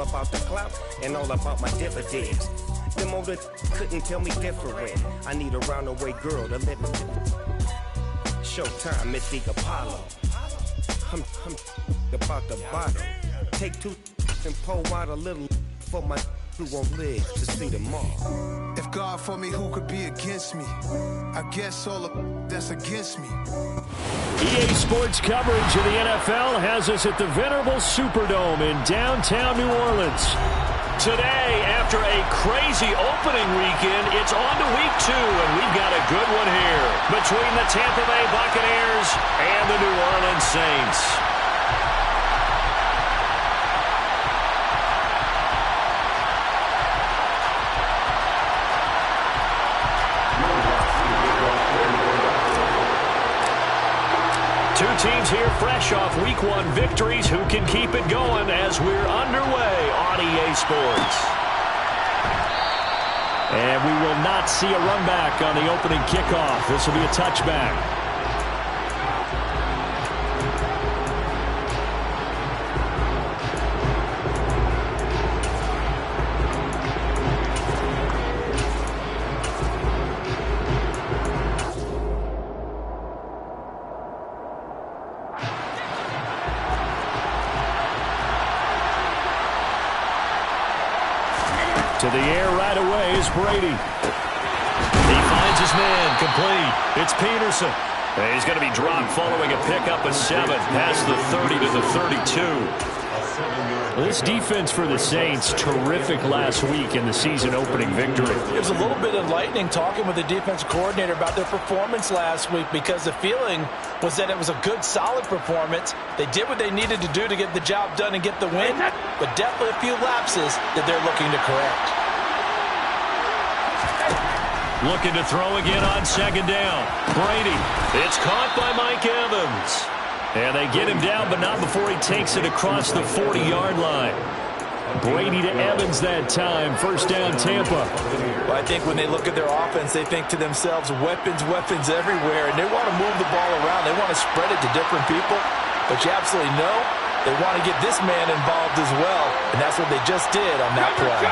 about the clout and all about my dividends. Them older couldn't tell me different. I need a roundaway girl to let me. Showtime, Mystique Apollo. I'm about the bottle. Take two and pour out a little for my who won't live to see them all. If God for me, who could be against me? I guess all of that's against me. EA Sports coverage of the NFL has us at the venerable Superdome in downtown New Orleans. Today, after a crazy opening weekend, it's on to week 2, and we've got a good one here between the Tampa Bay Buccaneers and the New Orleans Saints. Two teams here fresh off Week 1 victories. Who can keep it going as we're underway on EA Sports? And we will not see a run back on the opening kickoff. This will be a touchback. To the air right away is Brady. He finds his man, complete. It's Peterson. And he's going to be dropped following a pickup of 7 past the 30 to the 32. This defense for the Saints, terrific last week in the season-opening victory. It was a little bit enlightening talking with the defensive coordinator about their performance last week because the feeling was that it was a good, solid performance. They did what they needed to do to get the job done and get the win, but definitely a few lapses that they're looking to correct. Looking to throw again on second down. Brady. It's caught by Mike Evans. And they get him down, but not before he takes it across the 40-yard line. Brady to Evans that time. First down, Tampa. Well, I think when they look at their offense, they think to themselves, weapons, weapons everywhere, and they want to move the ball around. They want to spread it to different people, but you absolutely know they want to get this man involved as well, and that's what they just did on that play.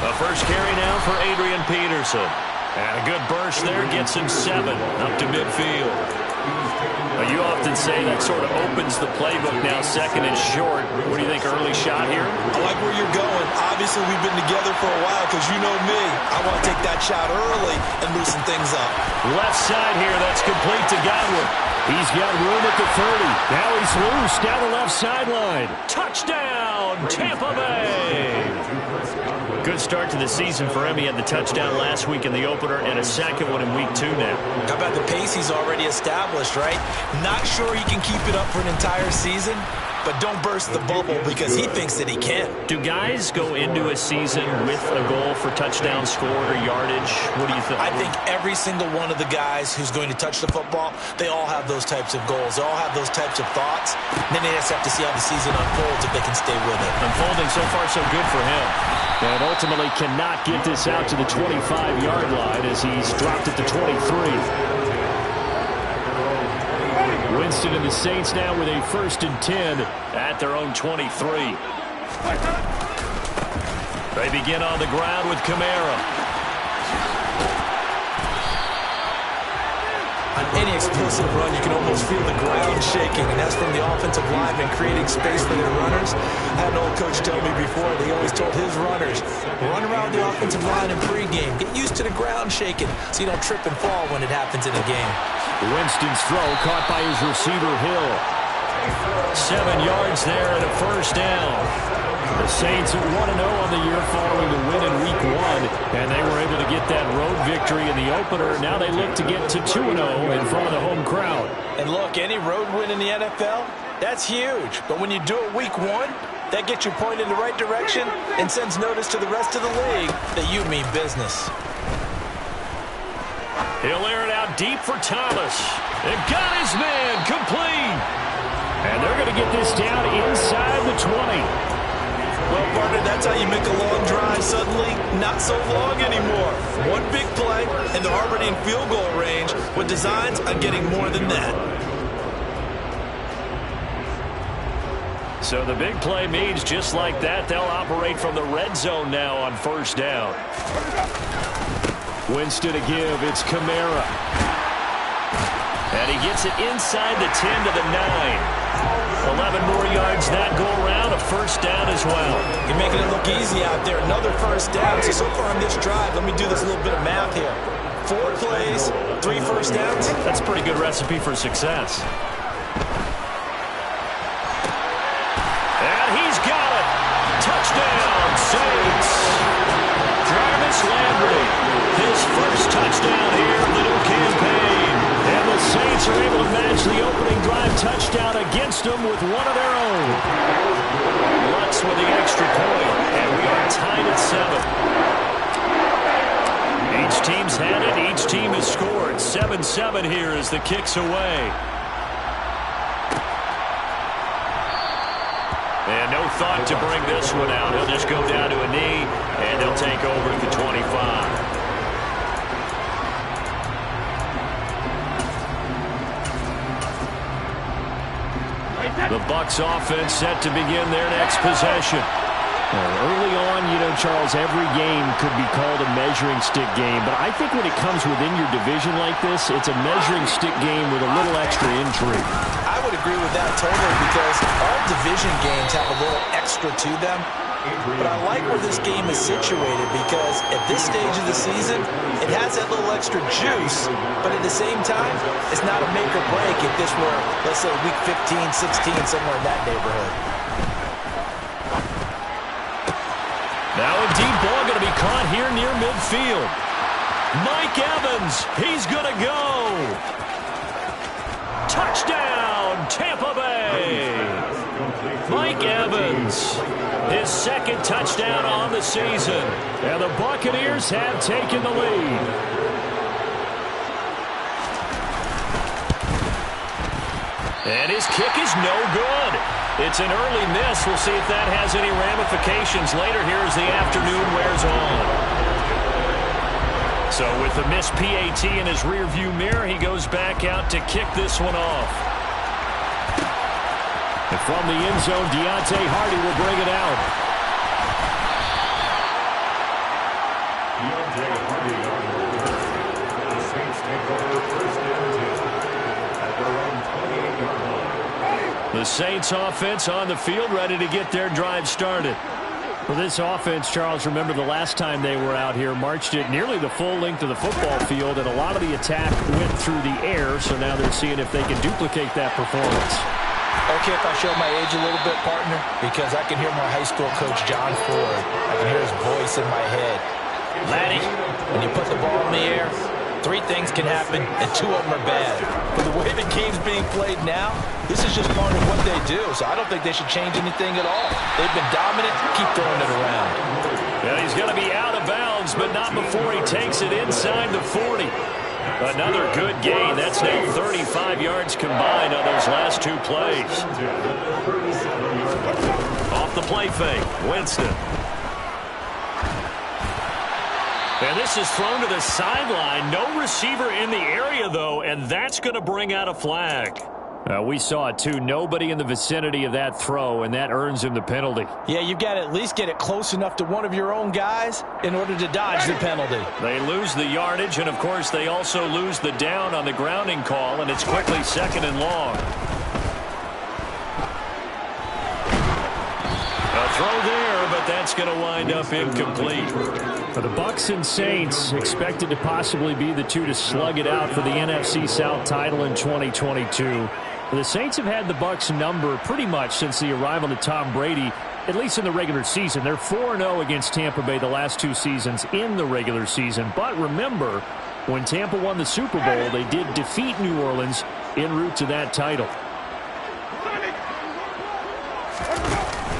A first carry now for Adrian Peterson. And a good burst there gets him 7 up to midfield. You often say that sort of opens the playbook now, second and short. What do you think, early shot here? I like where you're going. Obviously, we've been together for a while because you know me. I want to take that shot early and loosen things up. Left side here, that's complete to Godwin. He's got room at the 30. Now he's loose down the left sideline. Touchdown, Tampa Bay! Good start to the season for him. He had the touchdown last week in the opener and a second one in week 2 now. How about the pace he's already established, right? Not sure he can keep it up for an entire season, but don't burst the bubble because he thinks that he can. Do guys go into a season with a goal for touchdown scored or yardage? What do you think? I think every single one of the guys who's going to touch the football, they all have those types of goals. They all have those types of thoughts. And then they just have to see how the season unfolds if they can stay with it. Unfolding so far so good for him. And ultimately cannot get this out to the 25-yard line as he's dropped at the 23. Winston and the Saints now with a 1st and 10 at their own 23. They begin on the ground with Kamara. On any explosive run, you can almost feel the ground shaking, and that's from the offensive linemen creating space for their runners. I had an old coach tell me before, they always told his runners, run around the offensive line in pregame. Get used to the ground shaking so you don't trip and fall when it happens in a game. Winston's throw caught by his receiver, Hill. 7 yards there and a first down. The Saints are 1-0 on the year following the win in week 1, and they were able to get that road victory in the opener. Now they look to get to 2-0 in front of the home crowd. And look, any road win in the NFL, that's huge. But when you do it week 1, that gets you pointed in the right direction and sends notice to the rest of the league that you mean business. He'll air it out deep for Thomas. And got his man complete. And they're going to get this down inside the 20. Well, partner, that's how you make a long drive suddenly not so long anymore. One big play, and they're already in field goal range with designs on getting more than that. So the big play means just like that, they'll operate from the red zone now on first down. Winston to give. It's Kamara. And he gets it inside the 10 to the 9. 11 more yards that go around, a first down as well. You're making it look easy out there. Another first down. So far on this drive, let me do this little bit of math here. 4 plays, 3 first downs. That's a pretty good recipe for success. And he's got it. Touchdown, Saints. Jarvis Landry, his first touchdown here of the new campaign. And the Saints are able to match the opening drive touchdown against them with one of their own. Lutz with the extra point, and we are tied at 7. Each team's had it. Each team has scored. 7-7 here as the kick's away. And no thought to bring this one out. He'll just go down to a knee, and he'll take over at the 25. The Bucs offense set to begin their next possession. Early on, Charles, every game could be called a measuring stick game. But I think when it comes within your division like this, it's a measuring stick game with a little extra intrigue. I would agree with that totally because all division games have a little extra to them. But I like where this game is situated because at this stage of the season, it has that little extra juice, but at the same time, it's not a make or break if this were, let's say, week 15, 16, somewhere in that neighborhood. Now a deep ball going to be caught here near midfield. Mike Evans, he's going to go. Touchdown, Tampa Bay. Mike Evans, his second touchdown on the season. And the Buccaneers have taken the lead. And his kick is no good. It's an early miss. We'll see if that has any ramifications later here as the afternoon wears on. So with the missed PAT in his rearview mirror, he goes back out to kick this one off. And from the end zone, Deontay Hardy will bring it out. Deontay Hardy on the Saints take over first and 10 at their own 28-yard line. The Saints offense on the field, ready to get their drive started. For this offense, Charles, remember the last time they were out here, marched it nearly the full length of the football field, and a lot of the attack went through the air, so now they're seeing if they can duplicate that performance. Okay, if I show my age a little bit, partner, because I can hear my high school coach, John Ford. I can hear his voice in my head. Laddie, when you put the ball in the air, 3 things can happen, and 2 of them are bad. But the way the game's being played now, this is just part of what they do, so I don't think they should change anything at all. They've been dominant. Keep throwing it around. Yeah, he's going to be out of bounds, but not before he takes it inside the 40. Another good gain. That's now 35 yards combined on those last 2 plays. Off the play fake, Winston. And this is thrown to the sideline. No receiver in the area, though, and that's going to bring out a flag. We saw it, too. Nobody in the vicinity of that throw, and that earns him the penalty. Yeah, you've got to at least get it close enough to one of your own guys in order to dodge the penalty. They lose the yardage, and, of course, they also lose the down on the grounding call, and it's quickly 2nd and long. A throw there, but that's going to wind up incomplete. For the Bucs and Saints, expected to possibly be the 2 to slug it out for the NFC South title in 2022. The Saints have had the Bucs number pretty much since the arrival of Tom Brady, at least in the regular season. They're 4-0 against Tampa Bay the last 2 seasons in the regular season. But remember, when Tampa won the Super Bowl, they did defeat New Orleans en route to that title.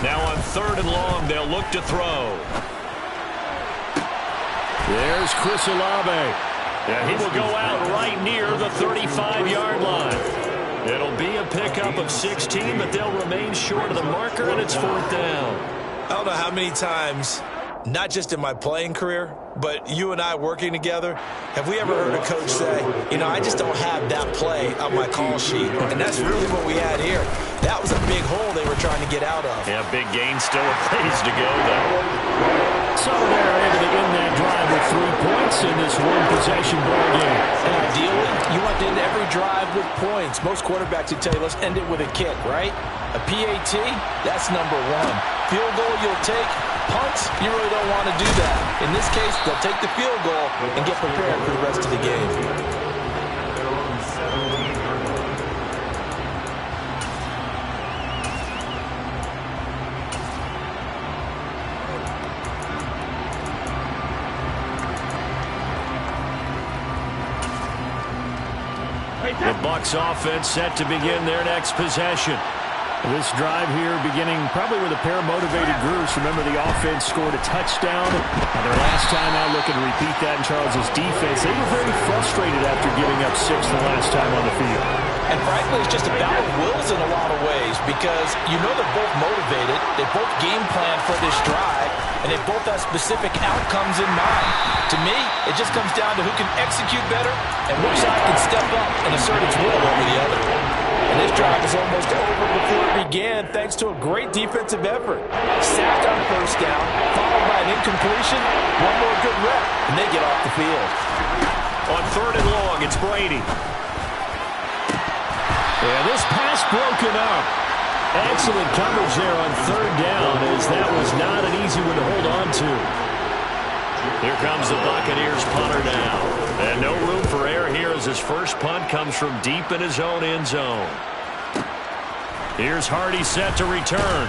Now on 3rd and long, they'll look to throw. There's Chris Olave. Yeah, he will go out right near the 35-yard line. It'll be a pickup of 16, but they'll remain short of the marker, and it's 4th down. I don't know how many times not just in my playing career, but you and I working together, have we ever heard a coach say, you know, I just don't have that play on my call sheet? And that's really what we had here. That was a big hole they were trying to get out of. Yeah, big gain, still a ways to go, though. So they're able to end that drive with 3 points in this one-possession ball game. And ideally, you want to end every drive with points. Most quarterbacks would tell you, let's end it with a kick, right? A PAT, that's number one. Field goal you'll take. Punts, you really don't want to do that. In this case, they'll take the field goal and get prepared for the rest of the game. The Bucs offense set to begin their next possession. This drive here beginning probably with a pair of motivated groups. Remember, the offense scored a touchdown. Their last time out, looking to repeat that in Charles' defense. They were very frustrated after giving up 6 the last time on the field. And frankly, it's just a battle of wills in a lot of ways because you know they're both motivated. They both game plan for this drive, and they both have specific outcomes in mind. To me, it just comes down to who can execute better and which side can step up and assert its will over the other. And this drive is almost over before it began thanks to a great defensive effort. Sacked on first down, followed by an incompletion, one more good rep, and they get off the field. On 3rd and long, it's Brady. Yeah, this pass broken up. Excellent coverage there on 3rd down, as that was not an easy one to hold on to. Here comes the Buccaneers punter now. And no room for error here as his first punt comes from deep in his own end zone. Here's Hardy set to return.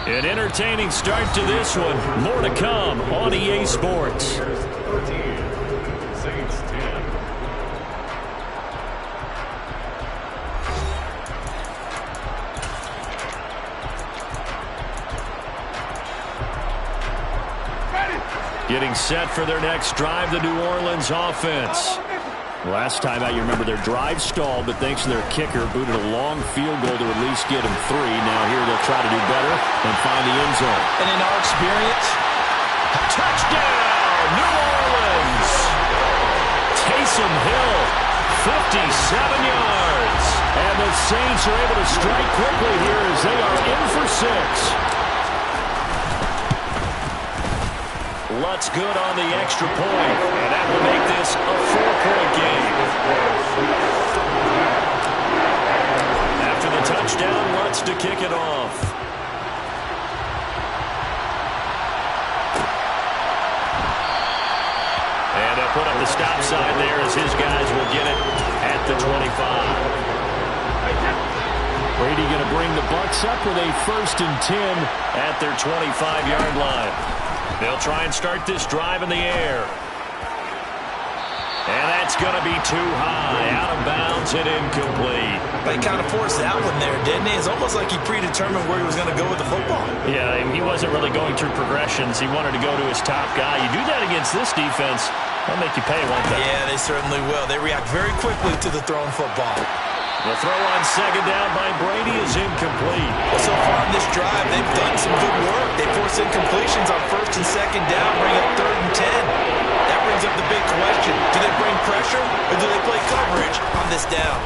An entertaining start to this one. More to come on EA Sports. 13, Saints 10. Getting set for their next drive, the New Orleans offense. Last time out, you remember their drive stalled, but thanks to their kicker, booted a long field goal to at least get him 3. Now here they'll try to do better and find the end zone. And in our experience, touchdown, New Orleans! Taysom Hill, 57 yards. And the Saints are able to strike quickly here as they are in for 6. Lutz good on the extra point, and that will make this a 4-point game. After the touchdown, Lutz to kick it off. And they'll put up the stop sign there as his guys will get it at the 25. Brady going to bring the Bucs up with a 1st and 10 at their 25-yard line. They'll try and start this drive in the air. And that's going to be too high. Out of bounds and incomplete. They kind of forced that one there, didn't he? It's almost like he predetermined where he was going to go with the football. Yeah, he wasn't really going through progressions. He wanted to go to his top guy. You do that against this defense, they'll make you pay, won't they? Yeah, they certainly will. They react very quickly to the thrown football. The throw on 2nd down by Brady is incomplete. Well, so far in this drive, they've done some good work. They force incompletions on 1st and 2nd down, bring up 3rd and 10. That brings up the big question. Do they bring pressure or do they play coverage on this down?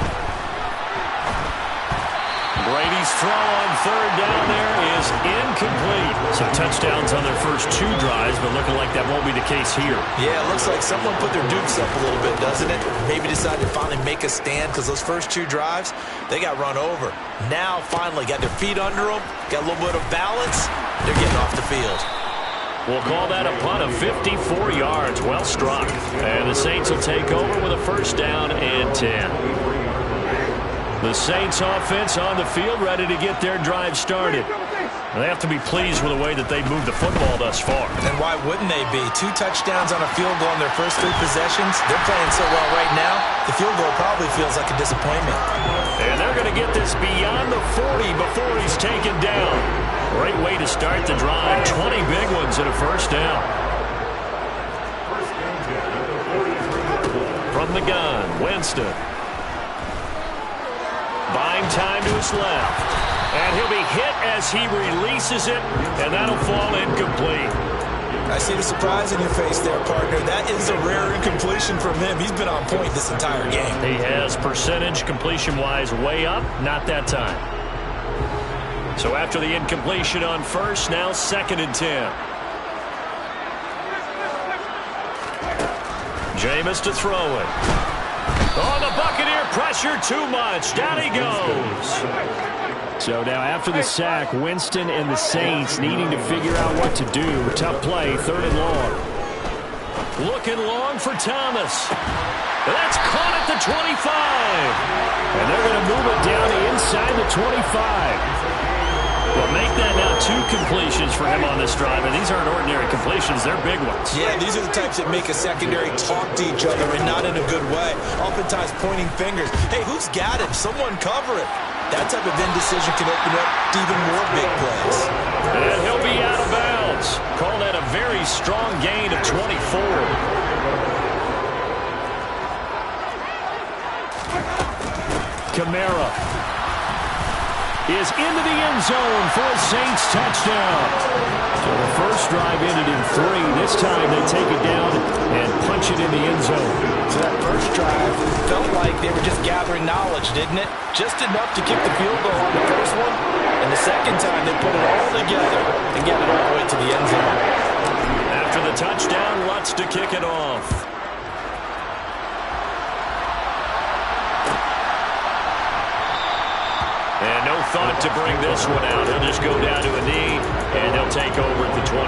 Brady's throw on 3rd down there is incomplete. Some touchdowns on their first 2 drives, but looking like that won't be the case here. Yeah, it looks like someone put their dukes up a little bit, doesn't it? Maybe decided to finally make a stand because those first 2 drives, they got run over. Now, finally, got their feet under them, got a little bit of balance. They're getting off the field. We'll call that a punt of 54 yards. Well struck. And the Saints will take over with a 1st down and 10. The Saints offense on the field, ready to get their drive started. They have to be pleased with the way that they've moved the football thus far. And why wouldn't they be? 2 touchdowns on a field goal in their first 3 possessions. They're playing so well right now, the field goal probably feels like a disappointment. And they're going to get this beyond the 40 before he's taken down. Great way to start the drive. 20 big ones and a 1st down. From the gun, Winston. Buying time to his left. And he'll be hit as he releases it, and that'll fall incomplete. I see the surprise in your face there, partner. That is a rare incompletion from him. He's been on point this entire game. He has percentage completion-wise way up, not that time. So after the incompletion on first, now 2nd and 10. Jameis to throw it. Oh, the Buccaneer pressure too much. Down he goes. So now after the sack, Winston and the Saints needing to figure out what to do. Tough play, 3rd and long. Looking long for Thomas. That's caught at the 25. And they're going to move it down to inside the 25. Well, make that now 2 completions for him on this drive, and these aren't ordinary completions. They're big ones. Yeah, these are the types that make a secondary talk to each other, and not in a good way. Oftentimes pointing fingers. Hey, who's got him? Someone cover it. That type of indecision can open up to even more big plays. And he'll be out of bounds. Call that a very strong gain of 24. Kamara is into the end zone for a Saints touchdown. So the first drive ended in 3. This time they take it down and punch it in the end zone. So that first drive felt like they were just gathering knowledge, didn't it? Just enough to kick the field goal on the first one. And the second time they put it all together and get it all the way to the end zone. After the touchdown, Lutz to kick it off. And no thought to bring this one out. He'll just go down to a knee, and they'll take over at the 25.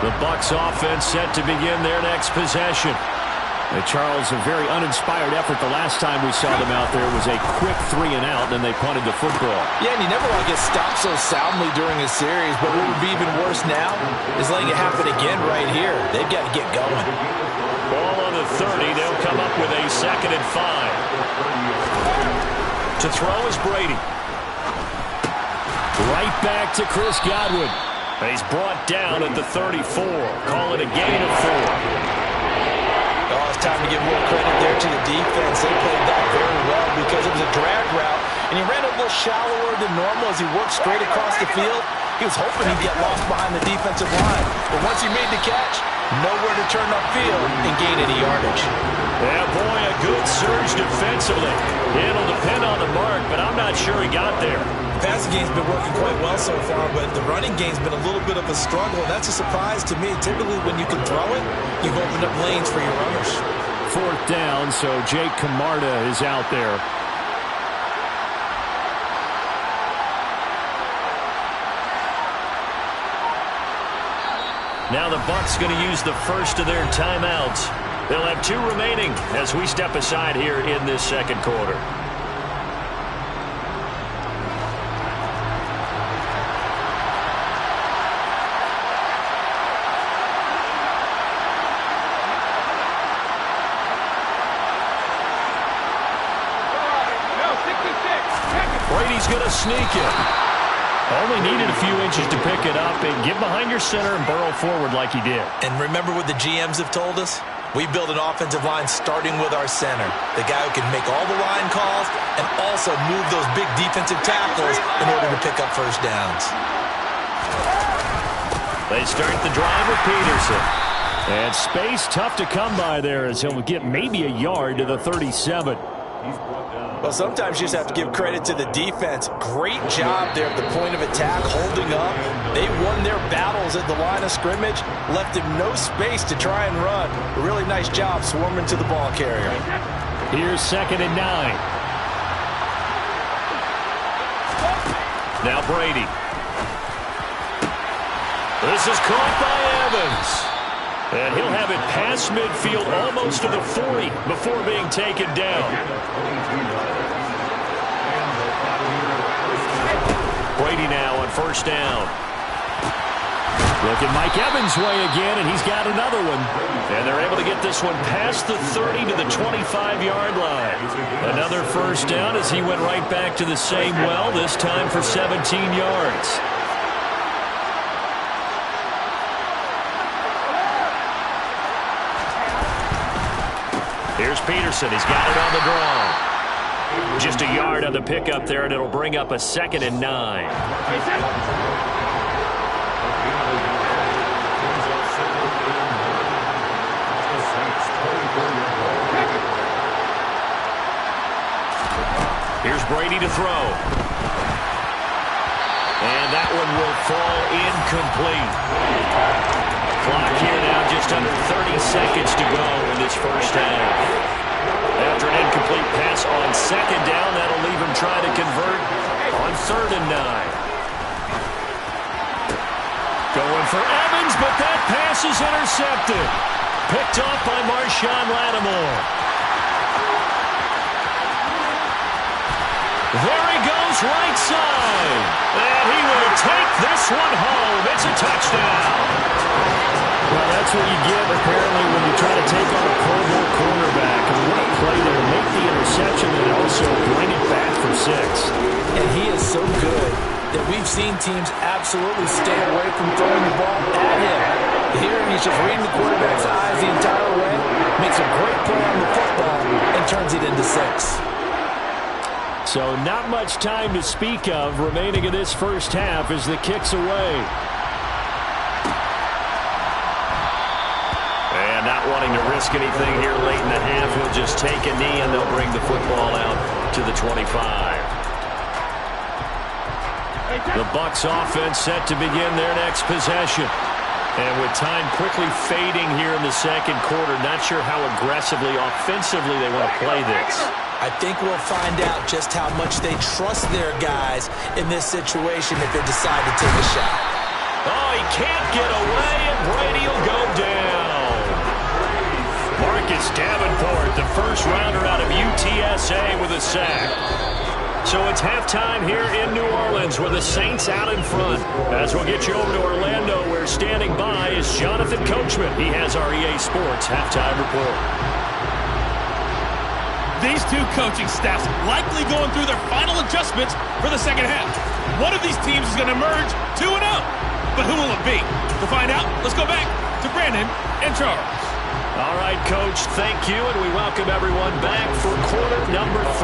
The Bucs offense set to begin their next possession. Charles, a very uninspired effort the last time we saw them out there. It was a quick 3 and out, and then they punted the football. Yeah, and you never want to get stopped so soundly during a series, but what would be even worse now is letting it happen again right here. They've got to get going. Ball on the 30. They'll come up with a 2nd and 5. To throw is Brady. Right back to Chris Godwin. He's brought down at the 34. Call it a gain of 4. Oh, it's time to give more credit there to the defense. They played that very well because it was a drag route, and he ran a little shallower than normal as he worked straight across the field. He was hoping he'd get lost behind the defensive line, but once he made the catch, nowhere to turn upfield and gain any yardage. Yeah, boy, a good surge defensively. It'll depend on the mark, but I'm not sure he got there. The passing game's been working quite well so far, but the running game's been a little bit of a struggle. That's a surprise to me. Typically, when you can throw it, you've opened up lanes for your runners. 4th down, so Jake Camarda is out there. Now the Bucs going to use the first of their timeouts. They'll have 2 remaining as we step aside here in this 2nd quarter. Brady's going to sneak it. Only needed a few inches to pick it up and get behind your center and burrow forward like he did. And remember what the GMs have told us? We build an offensive line starting with our center, the guy who can make all the line calls and also move those big defensive tackles in order to pick up first downs. They start the drive with Peterson. And space tough to come by there as he'll get maybe a yard to the 37. Well, sometimes you just have to give credit to the defense. Great job there at the point of attack, holding up. They won their battles at the line of scrimmage, left him no space to try and run. A really nice job swarming to the ball carrier. Here's 2nd and 9. Now Brady. This is caught by Evans. And he'll have it past midfield almost to the 40 before being taken down. Brady now on 1st down. Look at Mike Evans' way again, and he's got another one. And they're able to get this one past the 30 to the 25-yard line. Another 1st down as he went right back to the same well, this time for 17 yards. Here's Peterson. He's got it on the draw. Just a yard on the pickup there, and it'll bring up a 2nd and 9. Here's Brady to throw. And that one will fall incomplete. Clock here now, just under 30 seconds to go in this first half. After an incomplete pass on 2nd down, that'll leave him trying to convert on 3rd and 9. Going for Evans, but that pass is intercepted. Picked off by Marshawn Lattimore. There he goes, right side. And he will take this one home. It's a touchdown. Well, that's what you get, apparently, when you try to take on a Pro Bowl cornerback. And what a play there. Make the interception and also bring it back for 6. And he is so good that we've seen teams absolutely stay away from throwing the ball at him. Here, he's just reading the quarterback's eyes the entire way, makes a great play on the football, and turns it into 6. So not much time to speak of remaining in this first half as the kick's away. And not wanting to risk anything here late in the half, he'll just take a knee and they'll bring the football out to the 25. The Bucs offense set to begin their next possession. And with time quickly fading here in the second quarter, not sure how aggressively, offensively they want to play this. I think we'll find out just how much they trust their guys in this situation if they decide to take a shot. Oh, he can't get away, and Brady will go down. Marcus Davenport, the first rounder out of UTSA with a sack. So it's halftime here in New Orleans with the Saints out in front. As we'll get you over to Orlando, where standing by is Jonathan Coachman. He has our EA Sports halftime report. These two coaching staffs likely going through their final adjustments for the second half. One of these teams is going to emerge 2-0. But who will it be? To find out, let's go back to Brandon and Charles. All right, Coach, thank you, and we welcome everyone back for quarter number 3.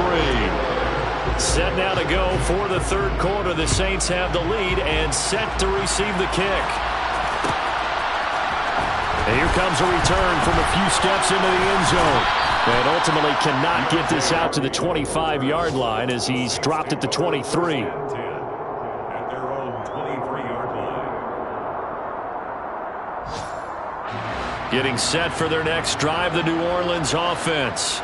Set now to go for the third quarter. The Saints have the lead and set to receive the kick. And here comes a return from a few steps into the end zone. And ultimately cannot get this out to the 25-yard line as he's dropped at the 23. At their own 23-yard line. Getting set for their next drive, the New Orleans offense.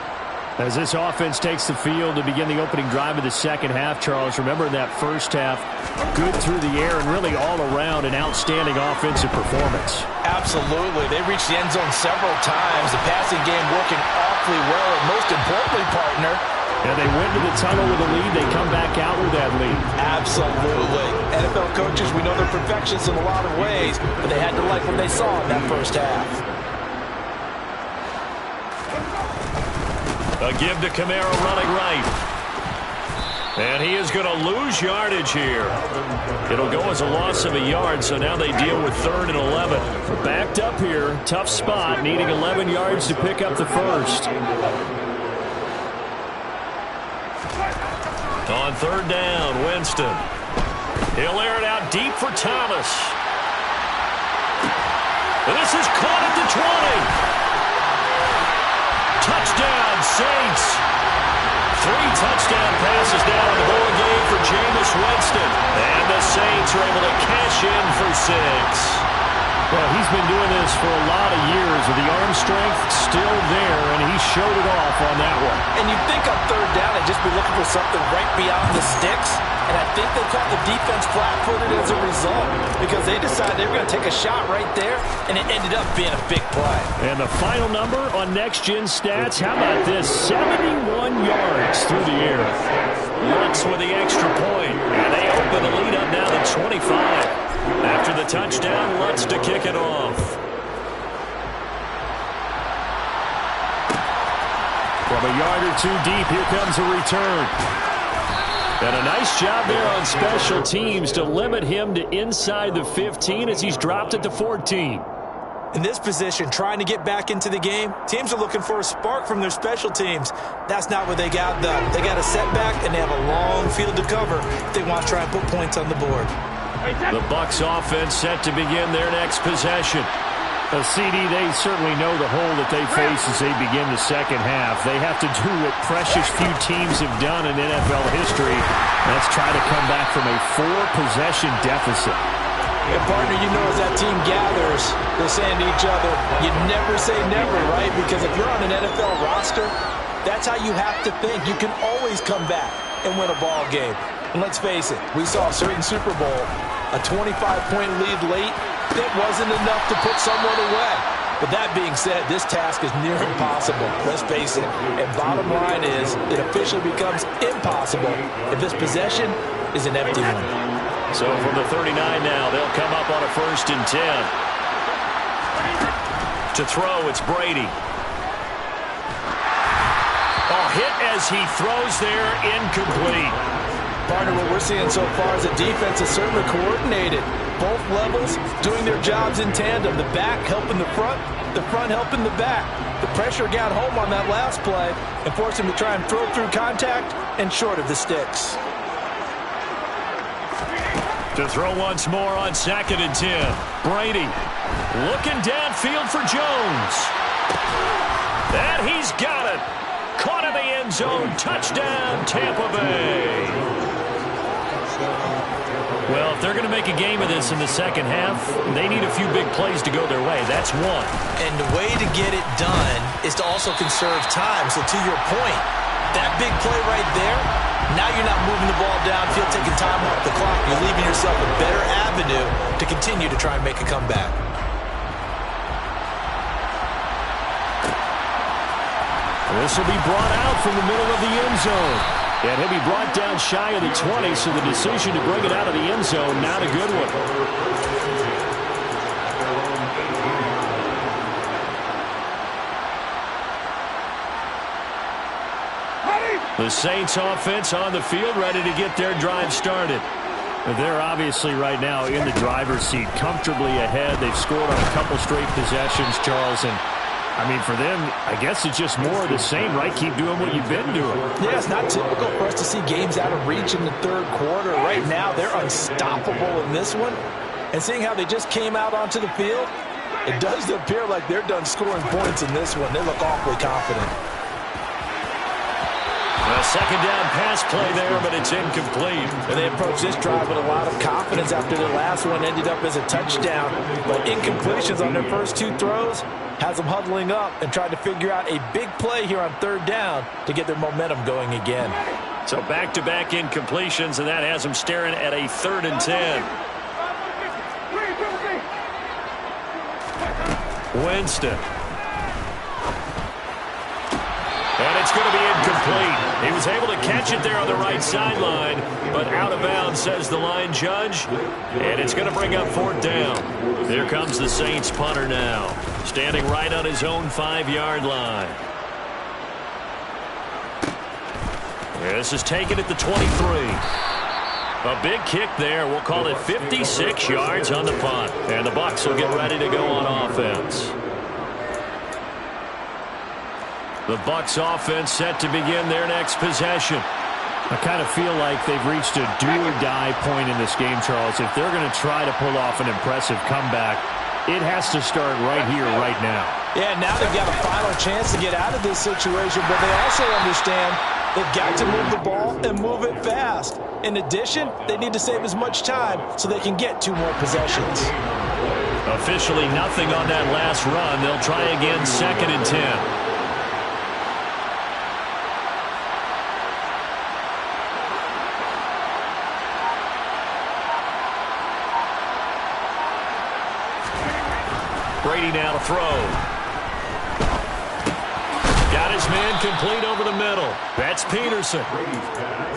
As this offense takes the field to begin the opening drive of the second half, Charles, remember in that first half, good through the air and really all around an outstanding offensive performance. Absolutely. They reached the end zone several times. The passing game working awfully well, and most importantly, partner, and they went to the tunnel with a lead. They come back out with that lead. Absolutely. NFL coaches, we know they're perfectionists in a lot of ways, but they had to like what they saw in that first half. A give to Kamara running right. And he is going to lose yardage here. It'll go as a loss of a yard, so now they deal with 3rd and 11. Backed up here, tough spot, needing 11 yards to pick up the first. On 3rd down, Winston. He'll air it out deep for Thomas. And this is caught at the 20. Touchdown, Saints. 3 touchdown passes now in the ball game for Jameis Winston. And the Saints are able to cash in for 6. Well, he's been doing this for a lot of years with the arm strength still there, and he showed it off on that one. And you'd think on 3rd down they'd just be looking for something right beyond the sticks. And I think they caught the defense flat-footed as a result because they decided they were going to take a shot right there, and it ended up being a big play. And the final number on Next Gen Stats, how about this? 71 yards through the air. Lutz with the extra point, and they open the lead up now to 25. After the touchdown, Lutz to kick it off. From a yard or 2 deep, here comes a return. And a nice job there on special teams to limit him to inside the 15 as he's dropped it to 14. In this position, trying to get back into the game, teams are looking for a spark from their special teams. That's not what they got, though. They got a setback, and they have a long field to cover if they want to try and put points on the board. The Bucs offense set to begin their next possession. CD, they certainly know the hole that they face as they begin the second half. They have to do what precious few teams have done in NFL history. That's try to come back from a 4-possession deficit. Yeah, partner, you know as that team gathers, they're saying to each other, you never say never, right? Because if you're on an NFL roster, that's how you have to think. You can always come back and win a ball game. And let's face it, we saw a certain Super Bowl, a 25-point lead late. It wasn't enough to put someone away. But that being said, this task is near impossible. Let's face it. And bottom line is, it officially becomes impossible if this possession is an empty one. So from the 39 now, they'll come up on a 1st and 10. To throw, it's Brady. Oh, hit as he throws there, incomplete. Partner, what we're seeing so far is the defense is certainly coordinated. Both levels doing their jobs in tandem. The back helping the front helping the back. The pressure got home on that last play and forced him to try and throw through contact and short of the sticks. To throw once more on 2nd and 10. Brady looking downfield for Jones. And he's got it. Caught in the end zone. Touchdown, Tampa Bay. Well, if they're going to make a game of this in the second half, they need a few big plays to go their way. That's one. And the way to get it done is to also conserve time. So to your point, that big play right there, now you're not moving the ball downfield, taking time off the clock. You're leaving yourself a better avenue to continue to try and make a comeback. This will be brought out from the middle of the end zone. And he'll be brought down shy of the 20, so the decision to bring it out of the end zone, not a good one. The Saints offense on the field, ready to get their drive started. They're obviously right now in the driver's seat, comfortably ahead. They've scored on a couple straight possessions, Charles, and I mean, for them, I guess it's just more of the same, right? Keep doing what you've been doing. Yeah, it's not typical for us to see games out of reach in the third quarter. Right now, they're unstoppable in this one. And seeing how they just came out onto the field, it does appear like they're done scoring points in this one. They look awfully confident. A second down pass play there, but it's incomplete. And they approach this drive with a lot of confidence after the last one ended up as a touchdown. But incompletions on their first 2 throws has them huddling up and trying to figure out a big play here on 3rd down to get their momentum going again. So back-to-back incompletions, and that has them staring at a 3rd and 10. Winston. And it's going to be incomplete. He was able to catch it there on the right sideline, but out of bounds, says the line judge. And it's going to bring up 4th down. There comes the Saints punter now, standing right on his own 5-yard line. This is taken at the 23. A big kick there. We'll call it 56 yards on the punt. And the Bucs will get ready to go on offense. The Bucs offense set to begin their next possession. I kind of feel like they've reached a do-or-die point in this game, Charles. If they're going to try to pull off an impressive comeback, it has to start right here, right now. Yeah, now they've got a final chance to get out of this situation, but they also understand they've got to move the ball and move it fast. In addition, they need to save as much time so they can get 2 more possessions. Officially nothing on that last run. They'll try again 2nd and 10. Brady now to throw. Got his man complete over the middle. That's Peterson.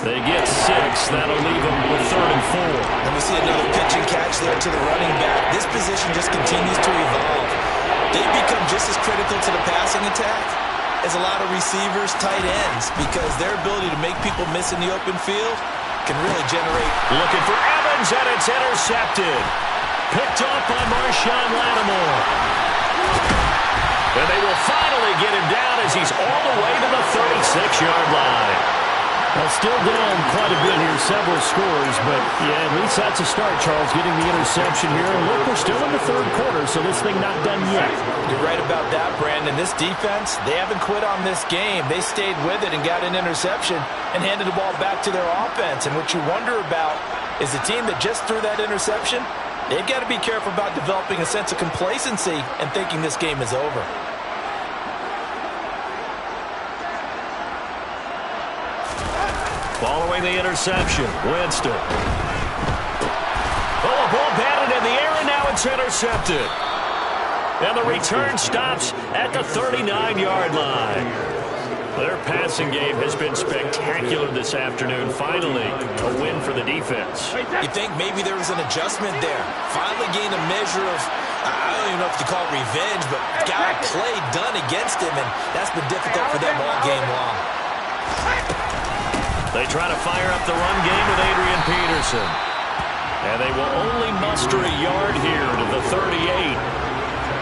They get 6. That'll leave them with 3rd and 4. And we see another pitch and catch there to the running back. This position just continues to evolve. They become just as critical to the passing attack as a lot of receivers, tight ends, because their ability to make people miss in the open field can really generate. Looking for Evans, and it's intercepted. Picked off by Marshawn Lattimore. And they will finally get him down as he's all the way to the 36-yard line. Well, still down quite a bit here, several scores, but yeah, at least that's a start, Charles, getting the interception here. And look, we're still in the third quarter, so this thing not done yet. You're right about that, Brandon. This defense, they haven't quit on this game. They stayed with it and got an interception and handed the ball back to their offense. And what you wonder about is the team that just threw that interception, they've got to be careful about developing a sense of complacency and thinking this game is over. Following the interception, Winston. Oh, a ball batted in the air, and now it's intercepted. And the return stops at the 39-yard line. Their passing game has been spectacular this afternoon. Finally, a win for the defense. You think maybe there was an adjustment there. Finally gained a measure of, I don't even know if you call it revenge, but got a play done against him, and that's been difficult for them all game long. They try to fire up the run game with Adrian Peterson. And they will only muster a yard here to the 38.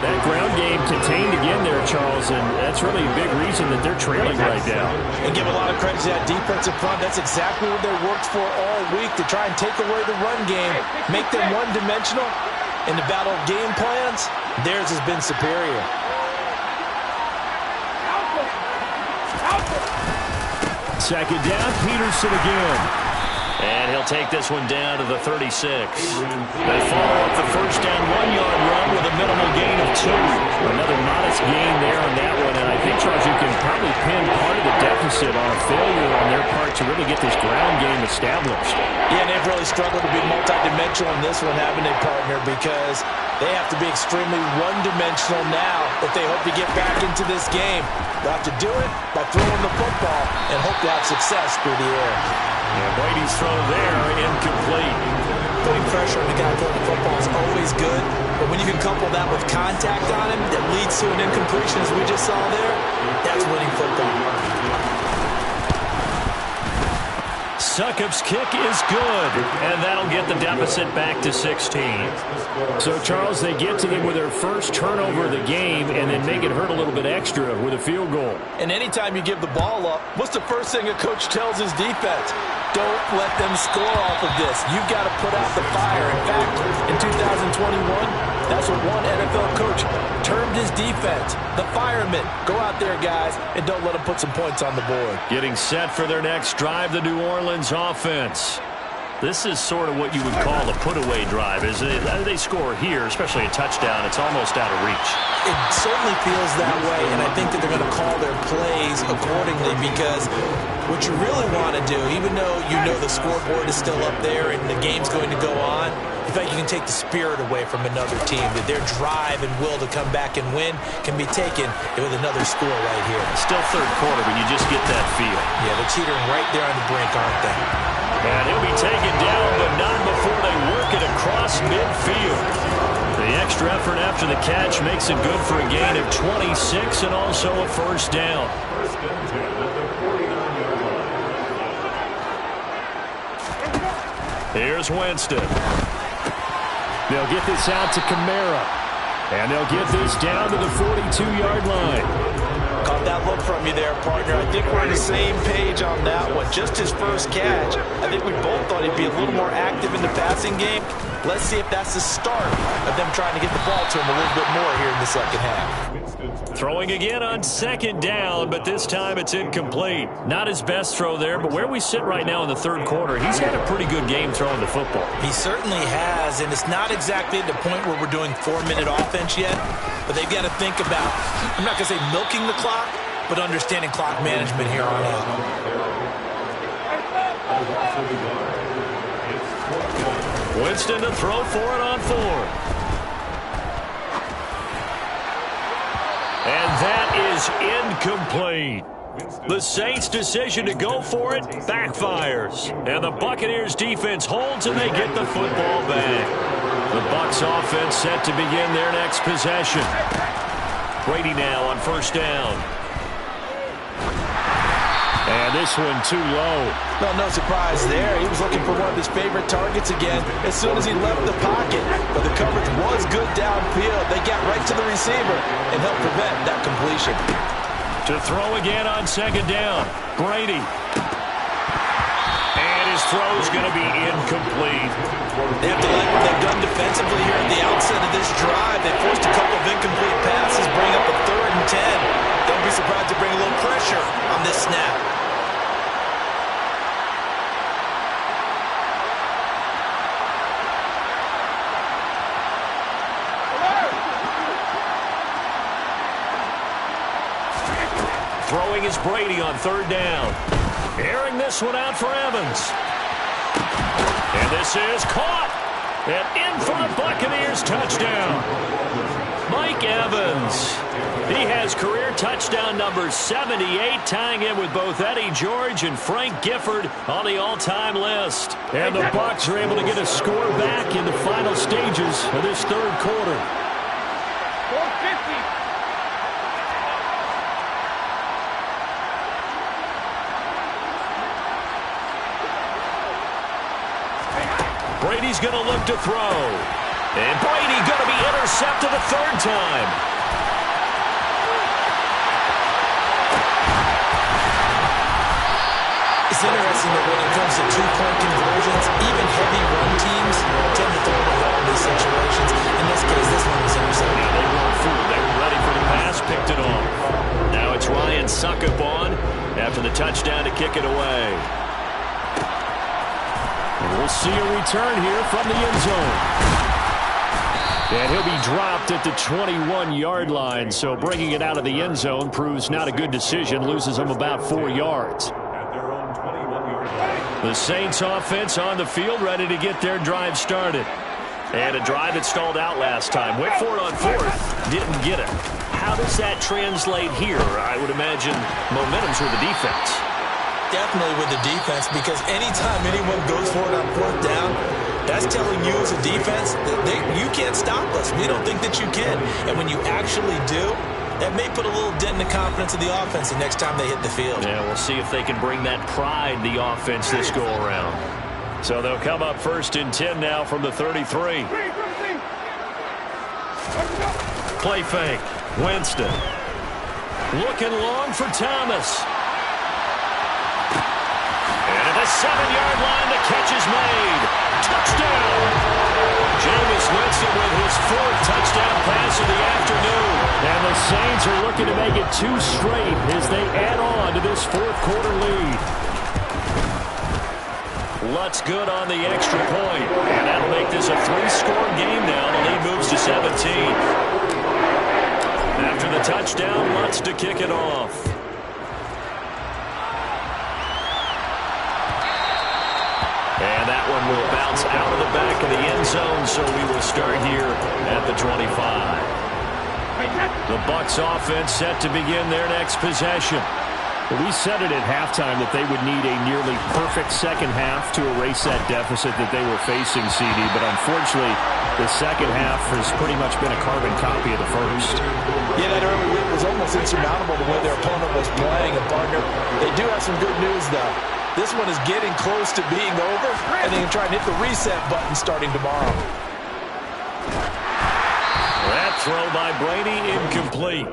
That ground game contained again there, Charles, and that's really a big reason that they're trailing right now. And give a lot of credit to that defensive front. That's exactly what they worked for all week, to try and take away the run game, make them one-dimensional. In the battle of game plans, theirs has been superior. Second down, Peterson again. And he'll take this one down to the 36. They follow up the first down 1-yard run with a minimal gain of 2. Another modest gain there on that one, and I think, Charles, you can probably pin part of the deficit on a failure on their part to really get this ground game established. Yeah, and they've really struggled to be multidimensional in this one, haven't they, partner? Because they have to be extremely one-dimensional now if they hope to get back into this game. They'll have to do it by throwing the football and hope to have success through the air. Yeah, Brady's throw there, incomplete. Putting pressure on the guy throwing the football is always good, but when you can couple that with contact on him that leads to an incompletion, as we just saw there, that's winning football. Succop's kick is good, and that'll get the deficit back to 16. So, Charles, they get to them with their first turnover of the game and then make it hurt a little bit extra with a field goal. And anytime you give the ball up, what's the first thing a coach tells his defense? Don't let them score off of this. You've got to put out the fire. In fact, in 2021, that's what one NFL coach termed his defense, the firemen. Go out there, guys, and don't let them put some points on the board. Getting set for their next drive, the New Orleans offense. This is sort of what you would call a put-away drive. As they score here, especially a touchdown, it's almost out of reach. It certainly feels that way, and I think that they're going to call their plays accordingly, because what you really want to do, even though you know the scoreboard is still up there and the game's going to go on, in fact, you can take the spirit away from another team, that their drive and will to come back and win can be taken with another score right here. Still third quarter, but you just get that feel. Yeah, they're teetering right there on the brink, aren't they? And he'll be taken down, but not before they work it across midfield. The extra effort after the catch makes it good for a gain of 26 and also a first down. Here's Winston. They'll get this out to Kamara. And they'll get this down to the 42-yard line. Caught that look from you there, partner. I think we're on the same page on that one. Just his first catch. I think we both thought he'd be a little more active in the passing game. Let's see if that's the start of them trying to get the ball to him a little bit more here in the second half. Throwing again on second down, but this time it's incomplete. Not his best throw there, but where we sit right now in the third quarter, he's had a pretty good game throwing the football. He certainly has, and it's not exactly at the point where we're doing 4-minute offense yet, but they've got to think about, I'm not going to say milking the clock, but understanding clock management here on out. Winston to throw for it on fourth. And that is incomplete. The Saints' decision to go for it backfires. And the Buccaneers' defense holds and they get the football back. The Bucs offense set to begin their next possession. Brady now on first down. And this one too low. Well, no surprise there. He was looking for one of his favorite targets again as soon as he left the pocket. But the coverage was good downfield. They got right to the receiver and helped prevent that completion. To throw again on second down. Brady. And his throw's going to be incomplete. They have to like what they've done defensively here at the outset of this drive. They forced a couple of incomplete passes, bring up a 3rd and 10. Don't be surprised to bring a little pressure on this snap. Throwing is Brady on 3rd down. Airing this one out for Evans. And this is caught. And in for the Buccaneers touchdown. Mike Evans. He has career touchdown number 78, tying in with both Eddie George and Frank Gifford on the all-time list. And the Bucs are able to get a score back in the final stages of this 3rd quarter. 450. Brady's going to look to throw. And Brady going to be intercepted a 3rd time. It's interesting that when it comes to 2-point conversions, even heavy run teams tend to throw the ball in these situations. In this case, this one was intercepted. Yeah, they weren't fooled. They were ready for the pass, picked it off. Now it's Ryan Succop after the touchdown to kick it away. We'll see a return here from the end zone. And he'll be dropped at the 21-yard line, so bringing it out of the end zone proves not a good decision, loses him about 4 yards. The Saints offense on the field, ready to get their drive started. And a drive that stalled out last time. Went for it on 4th, didn't get it. How does that translate here? I would imagine momentum's with the defense. Definitely with the defense, because anytime anyone goes for it on 4th down, that's telling you as a defense that you can't stop us. We don't think that you can. And when you actually do, that may put a little dent in the confidence of the offense the next time they hit the field. Yeah, we'll see if they can bring that pride, the offense, this go-around. So they'll come up 1st and 10 now from the 33. Play fake. Winston. Looking long for Thomas. And at the 7-yard line, the catch is made. Touchdown! Jameis Winston with his 4th touchdown pass of the afternoon. And the Saints are looking to make it 2 straight as they add on to this 4th quarter lead. Lutz good on the extra point. And that'll make this a 3-score game now. The lead moves to 17. After the touchdown, Lutz to kick it off. And that one will bounce out of the back of the end zone, so we will start here at the 25. The Bucs offense set to begin their next possession. We said it at halftime that they would need a nearly perfect second half to erase that deficit that they were facing, CD, but unfortunately, the second half has pretty much been a carbon copy of the first. Yeah, that early lead was almost insurmountable the way their opponent was playing, and partner, they do have some good news, though. This one is getting close to being over, and they can try and hit the reset button starting tomorrow. That throw by Brady, incomplete.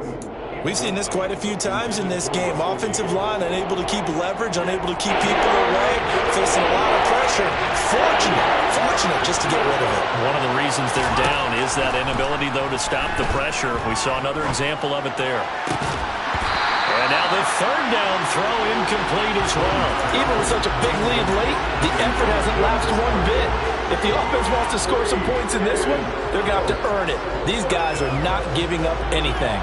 We've seen this quite a few times in this game. Offensive line unable to keep leverage, unable to keep people away, facing a lot of pressure. Fortunate just to get rid of it. One of the reasons they're down is that inability, though, to stop the pressure. We saw another example of it there. And now the 3rd down throw incomplete as well. Even with such a big lead late, the effort hasn't lapsed one bit. If the offense wants to score some points in this one, they're going to have to earn it. These guys are not giving up anything.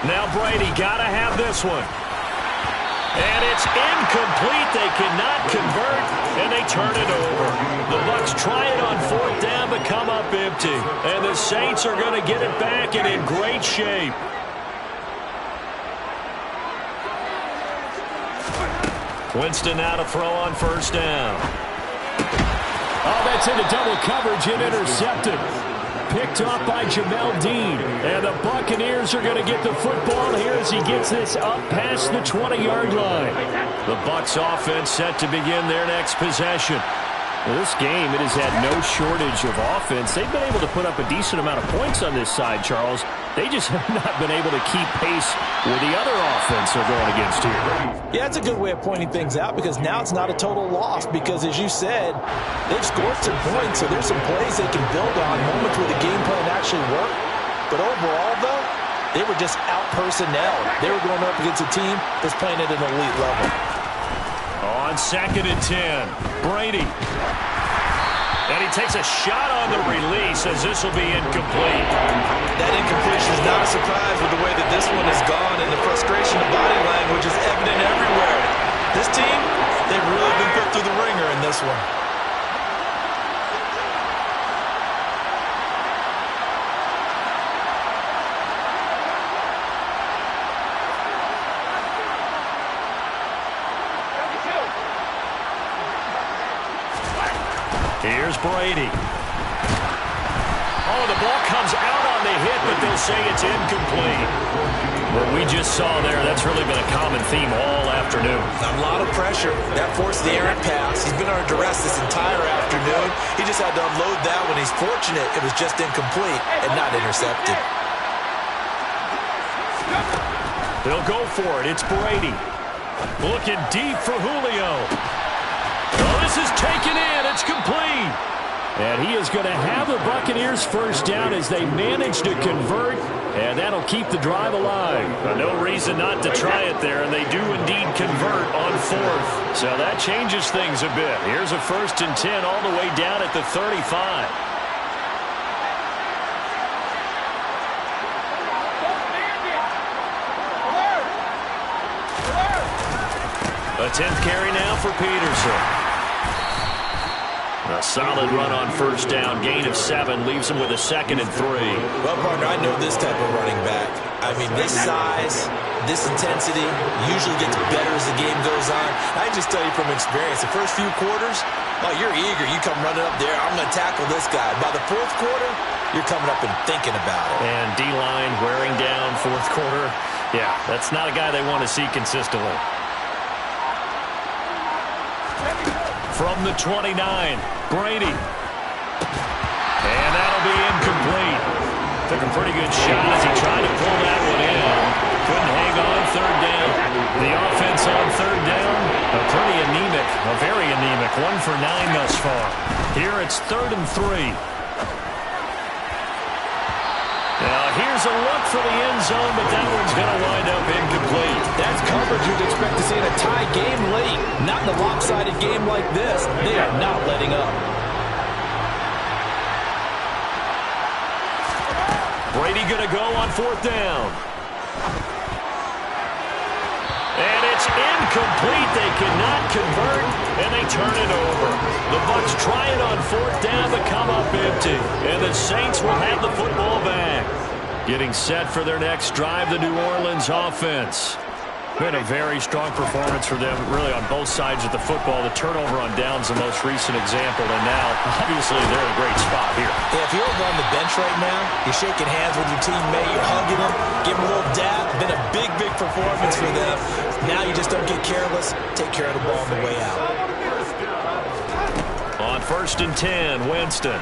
Now Brady got to have this one. And it's incomplete. They cannot convert, and they turn it over. The Bucs try it on 4th down, but come up empty. And the Saints are going to get it back and in great shape. Winston now to throw on 1st down. Oh, that's into double coverage and intercepted. picked off by Jamel Dean. And the Buccaneers are going to get the football here as he gets this up past the 20-yard line. The Bucs offense set to begin their next possession. Well, this game, it has had no shortage of offense. They've been able to put up a decent amount of points on this side, Charles. They just have not been able to keep pace with the other offense they're going against here. Yeah, it's a good way of pointing things out because now it's not a total loss because, as you said, they've scored some points, so there's some plays they can build on, moments where the game plan actually worked. But overall, though, they were just out-personnel. They were going up against a team that's playing at an elite level. On 2nd and 10, Brady. And he takes a shot on the release as this will be incomplete. That incompletion is not a surprise with the way that this one has gone, and the frustration of body language is evident everywhere. This team, they've really been put through the ringer in this one. Here's Brady. Oh, the ball comes out on the hit, but they'll say it's incomplete. What we just saw there, that's really been a common theme all afternoon. A lot of pressure. That forced the errant pass. He's been under duress this entire afternoon. He just had to unload that one. He's fortunate it was just incomplete and not intercepted. They'll go for it. It's Brady. Looking deep for Julio. Oh, this is taken in. It's complete. And he is going to have the Buccaneers first down as they manage to convert, and that'll keep the drive alive. No reason not to try it there, and they do indeed convert on 4th. So that changes things a bit. Here's a 1st and 10 all the way down at the 35. A 10th carry now for Peterson. A solid run on 1st down. Gain of 7 leaves him with a 2nd and 3. Well, partner, I know this type of running back. I mean, this size, this intensity usually gets better as the game goes on. I just tell you from experience, the first few quarters, oh, you're eager. You come running up there. I'm going to tackle this guy. By the 4th quarter, you're coming up and thinking about it. And D-line wearing down 4th quarter. Yeah, that's not a guy they want to see consistently. From the 29, Brady. And that'll be incomplete. Took a pretty good shot as he tried to pull that one in. Couldn't hang on 3rd down. The offense on 3rd down, pretty anemic, very anemic. 1 for 9 thus far. Here it's 3rd and 3. Now here's a look for the end zone, but that one's going to wind up incomplete. That's coverage you'd expect to see in a tie game late. Not in a lopsided game like this. They are not letting up. Brady going to go on 4th down. And it's incomplete. They cannot convert, and they turn it over. The Bucs try it on 4th down to come up empty. And the Saints will have the football back. Getting set for their next drive, the New Orleans offense. Been a very strong performance for them, really, on both sides of the football. The turnover on downs, the most recent example, and now, obviously, they're in a great spot here. Yeah, if you're over on the bench right now, you're shaking hands with your teammate, you're hugging him, give him a little dab. Been a big, big performance for them. Now you just don't get careless. Take care of the ball on the way out. On 1st and 10, Winston.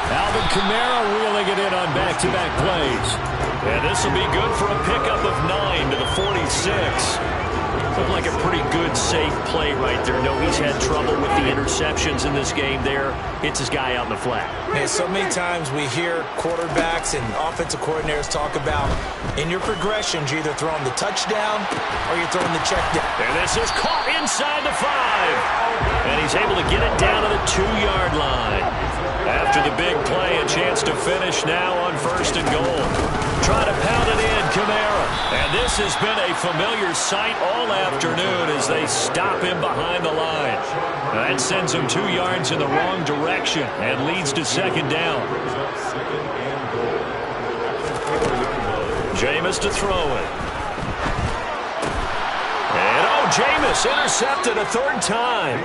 Alvin Kamara reeling it in on back-to-back plays. And this will be good for a pickup of 9 to the 46. Looked like a pretty good, safe play right there. No, he's had trouble with the interceptions in this game there. Hits his guy out in the flat. Man, so many times we hear quarterbacks and offensive coordinators talk about, in your progressions, you're either throwing the touchdown or you're throwing the check down. And this is caught inside the 5. And he's able to get it down to the 2-yard line. After the big play, a chance to finish now on 1st and goal. Try to pound it in, Kamara. And this has been a familiar sight all afternoon as they stop him behind the line. That sends him 2 yards in the wrong direction and leads to 2nd down. Jameis to throw it. And, Jameis Davis intercepted a third time.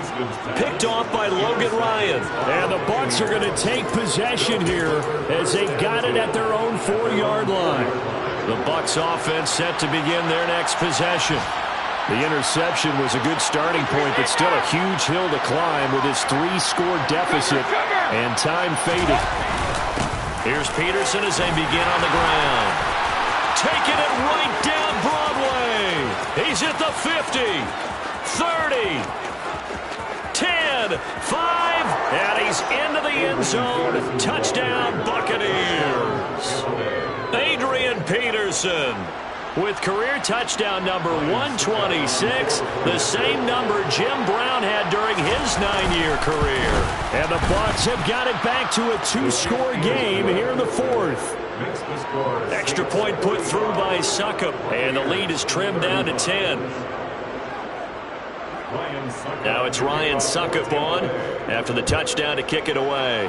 Picked off by Logan Ryan. And the Bucs are going to take possession here as they got it at their own 4-yard line. The Bucs offense set to begin their next possession. The interception was a good starting point, but still a huge hill to climb with his 3-score deficit, and time faded. Here's Peterson as they begin on the ground. Taking it right down Broadway. He's at the 50, 30, 10, 5, and he's into the end zone. Touchdown, Buccaneers. Adrian Peterson with career touchdown number 126, the same number Jim Brown had during his 9-year career. And the Bucs have got it back to a 2-score game here in the 4th. Extra point put through by Succop, and the lead is trimmed down to 10. Now it's Ryan Succop on after the touchdown to kick it away.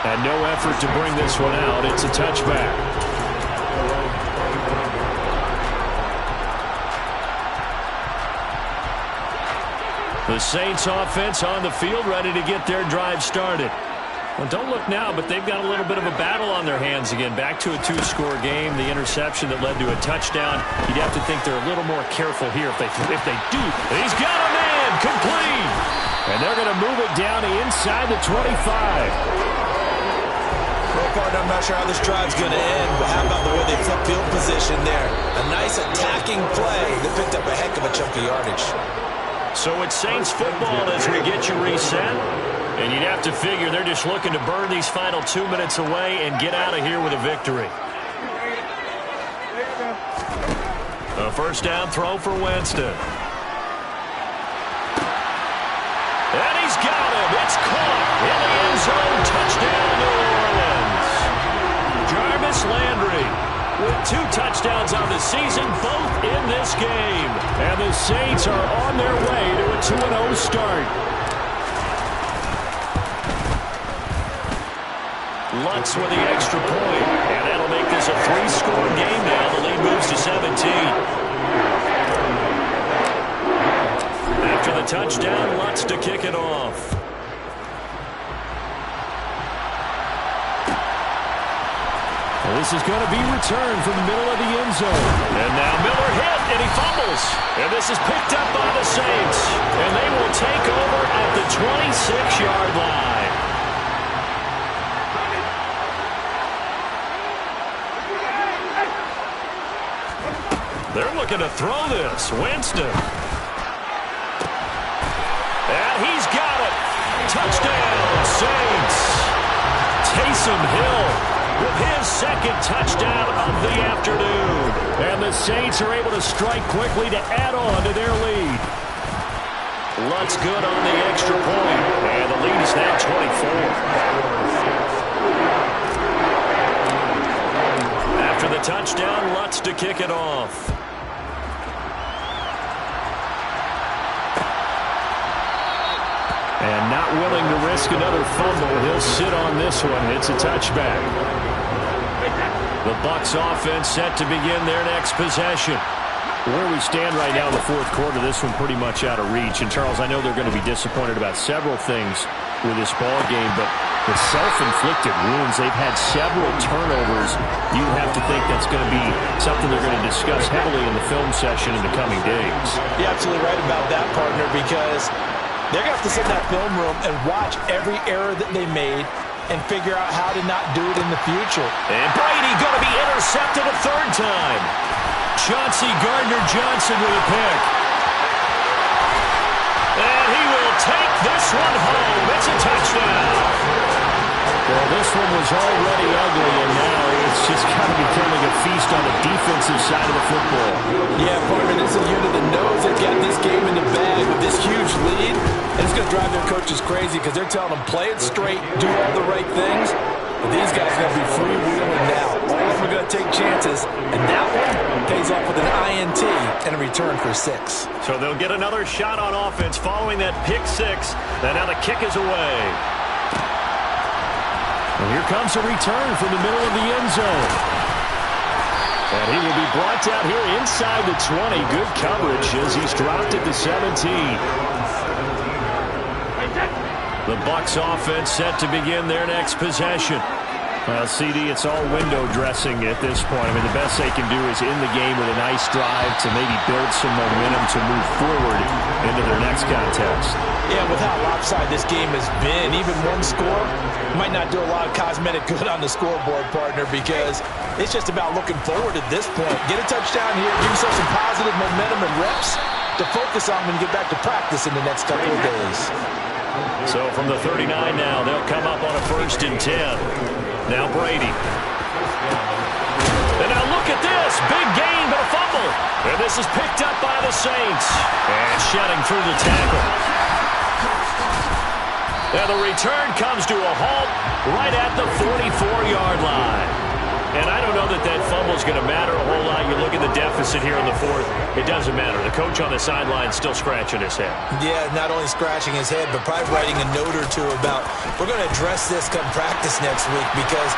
And no effort to bring this one out. It's a touchback. The Saints offense on the field ready to get their drive started. Well, don't look now, but they've got a little bit of a battle on their hands again. Back to a 2-score game. The interception that led to a touchdown. You'd have to think they're a little more careful here if they do. He's got a man complete. And they're going to move it down to inside the 25. Well, partner, I'm not sure how this drive's going to end, but how about the way they flip field position there? A nice attacking play that picked up a heck of a chunk of yardage. So it's Saints football as we get you reset. And you'd have to figure they're just looking to burn these final 2 minutes away and get out of here with a victory. A first down throw for Winston. And he's got him. It's caught in the end zone. Touchdown, New Orleans. Jarvis Landry with 2 touchdowns on the season, both in this game. And the Saints are on their way to a 2-0 start. Lutz with the extra point, and that'll make this a 3-score game now. The lead moves to 17. After the touchdown, Lutz to kick it off. Well, this is going to be returned from the middle of the end zone. And now Miller hit, and he fumbles. And this is picked up by the Saints. And they will take over at the 26-yard line. They're looking to throw this. Winston. And he's got it. Touchdown, Saints. Taysom Hill with his second touchdown of the afternoon. And the Saints are able to strike quickly to add on to their lead. Lutz good on the extra point. And the lead is now 24. After the touchdown, Lutz to kick it off. And not willing to risk another fumble, he'll sit on this one. It's a touchback. The Bucs offense set to begin their next possession. Where we stand right now in the 4th quarter, this one pretty much out of reach. And, Charles, I know they're going to be disappointed about several things with this ball game, but the self-inflicted wounds, they've had several turnovers. You have to think that's going to be something they're going to discuss heavily in the film session in the coming days. You're absolutely right about that, partner, because they're going to have to sit in that film room and watch every error that they made and figure out how to not do it in the future. And Brady going to be intercepted a 3rd time. Chauncey Gardner-Johnson with a pick. And he will take this one home. It's a touchdown. Well, this one was already ugly, and now it's just kind of becoming a feast on the defensive side of the football. Yeah, partner, this is a unit that knows they've got this game in the bag with this huge lead. And it's going to drive their coaches crazy because they're telling them, play it straight, do all the right things. But these guys are going to be freewheeling now. All of them are going to take chances, and that one pays off with an INT and a return for 6. So they'll get another shot on offense following that pick 6. And now the kick is away. And here comes a return from the middle of the end zone. And he will be brought down here inside the 20. Good coverage as he's dropped at the 17. The Bucs offense set to begin their next possession. Well, CD, it's all window dressing at this point. I mean, the best they can do is in the game with a nice drive to maybe build some momentum to move forward into their next contest. Yeah, with how lopsided this game has been, even one score might not do a lot of cosmetic good on the scoreboard, partner, because it's just about looking forward at this point. Get a touchdown here, give yourself some positive momentum and reps to focus on when you get back to practice in the next couple of days. So from the 39 now, they'll come up on a 1st and 10. Now Brady. And now look at this. Big gain, but a fumble. And this is picked up by the Saints. And shedding through the tackle. And the return comes to a halt right at the 44-yard line. And I don't know that that fumble is going to matter a whole lot. You look at the deficit here in the 4th. It doesn't matter. The coach on the sideline still scratching his head. Yeah, not only scratching his head, but probably writing a note or two about, we're going to address this come practice next week because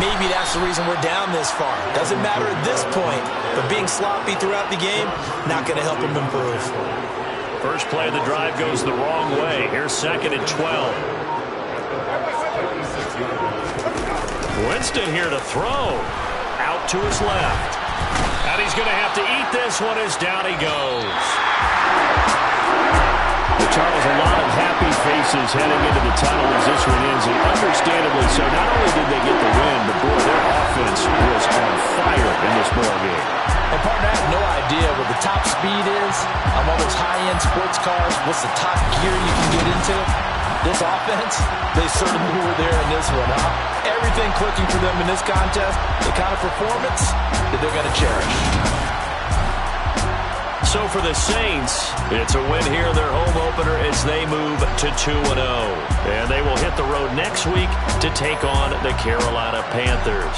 maybe that's the reason we're down this far. Doesn't matter at this point, but being sloppy throughout the game, not going to help him improve. First play of the drive goes the wrong way. Here's 2nd and 12. Winston here to throw. Out to his left. And he's going to have to eat this one as down he goes. Charles, a lot of happy faces heading into the tunnel as this one ends, and understandably so. Not only did they get the win, but boy, their offense was on fire in this ball game. And partner, I have no idea what the top speed is on all those high-end sports cars. What's the top gear you can get into? This offense, they certainly were there in this one, huh? Everything clicking for them in this contest, the kind of performance that they're going to cherish. So for the Saints, it's a win here, their home opener, as they move to 2-0. And they will hit the road next week to take on the Carolina Panthers.